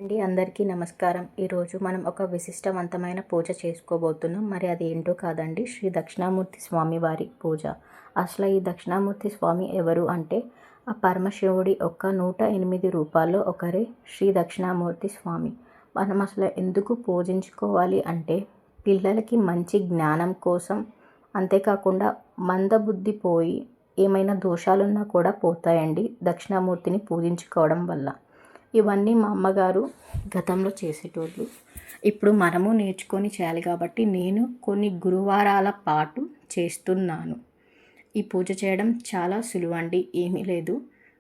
అందరికీ నమస్కారం. ఈరోజు మనం ఒక విశిష్టవంతమైన పూజ చేసుకోబోతున్నాం. మరి అది ఏంటో కాదండి, శ్రీ దక్షిణామూర్తి స్వామి వారి పూజ. అసలు ఈ దక్షిణామూర్తి స్వామి ఎవరు అంటే, ఆ పరమశివుడి యొక్క 108 రూపాల్లో ఒకరే శ్రీ దక్షిణామూర్తి స్వామి. మనం అసలు ఎందుకు పూజించుకోవాలి అంటే, పిల్లలకి మంచి జ్ఞానం కోసం, అంతేకాకుండా మందబుద్ధి పోయి ఏమైనా దోషాలున్నా కూడా పోతాయండి దక్షిణామూర్తిని పూజించుకోవడం వల్ల. ఇవన్నీ మా అమ్మగారు గతంలో చేసేటోళ్ళు. ఇప్పుడు మనము నేర్చుకొని చేయాలి కాబట్టి నేను కొన్ని గురువారాల పాటు చేస్తున్నాను. ఈ పూజ చేయడం చాలా సులువండి, ఏమీ లేదు.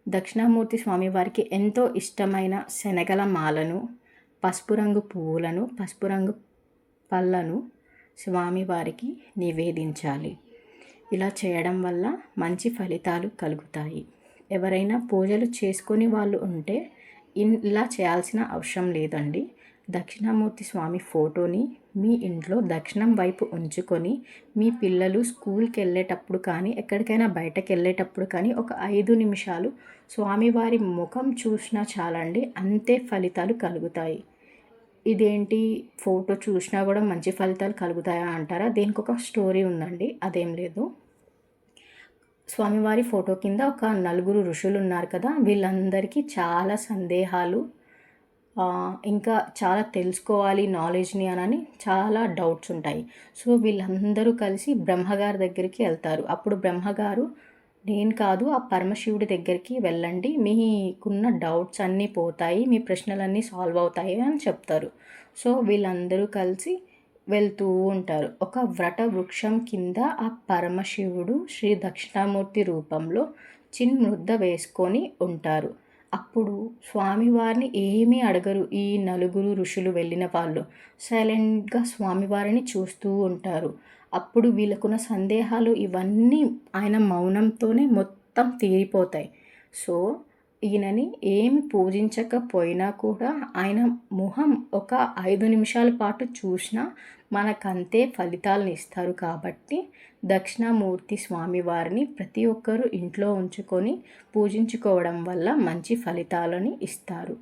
దక్షిణామూర్తి స్వామివారికి ఎంతో ఇష్టమైన శనగల మాలను, పసుపు రంగు పువ్వులను, పసుపు రంగు పళ్ళను స్వామివారికి నివేదించాలి. ఇలా చేయడం వల్ల మంచి ఫలితాలు కలుగుతాయి. ఎవరైనా పూజలు చేసుకొని వాళ్ళు ఉంటే ఇలా చేయాల్సిన అవసరం లేదండి. దక్షిణామూర్తి స్వామి ఫోటోని మీ ఇంట్లో దక్షిణం వైపు ఉంచుకొని మీ పిల్లలు స్కూల్కి వెళ్ళేటప్పుడు కానీ ఎక్కడికైనా బయటకు వెళ్ళేటప్పుడు కానీ ఒక 5 నిమిషాలు స్వామివారి ముఖం చూసినా చాలండి, అంతే ఫలితాలు కలుగుతాయి. ఇదేంటి ఫోటో చూసినా కూడా మంచి ఫలితాలు కలుగుతాయా అంటారా? దీనికి ఒక స్టోరీ ఉందండి. అదేం లేదు, స్వామివారి ఫోటో కింద ఒక 4 ఋషులు ఉన్నారు కదా, వీళ్ళందరికీ చాలా సందేహాలు, ఇంకా చాలా తెలుసుకోవాలి నాలెడ్జ్ని అని చాలా డౌట్స్ ఉంటాయి. సో వీళ్ళందరూ కలిసి బ్రహ్మగారి దగ్గరికి వెళ్తారు. అప్పుడు బ్రహ్మగారు, నేను కాదు, ఆ పరమశివుడి దగ్గరికి వెళ్ళండి, మీకున్న డౌట్స్ అన్నీ పోతాయి, మీ ప్రశ్నలన్నీ సాల్వ్ అవుతాయి అని చెప్తారు. సో వీళ్ళందరూ కలిసి వెళ్తూ ఉంటారు. ఒక వ్రట వృక్షం కింద ఆ పరమశివుడు శ్రీ దక్షిణామూర్తి రూపంలో చిన్ముద్ద వేసుకొని ఉంటారు. అప్పుడు స్వామివారిని ఏమీ అడగరు. ఈ 4 ఋషులు వెళ్ళిన వాళ్ళు సైలెంట్గా స్వామివారిని చూస్తూ ఉంటారు. అప్పుడు వీళ్ళకున్న సందేహాలు ఇవన్నీ ఆయన మౌనంతోనే మొత్తం తీరిపోతాయి. సో ఈయనని ఏమి పూజించకపోయినా కూడా ఆయన మొహం ఒక 5 నిమిషాల పాటు చూసినా మనకంతే ఫలితాలను ఇస్తారు. కాబట్టి దక్షిణామూర్తి స్వామివారిని ప్రతి ఒక్కరూ ఇంట్లో ఉంచుకొని పూజించుకోవడం వల్ల మంచి ఫలితాలని ఇస్తారు.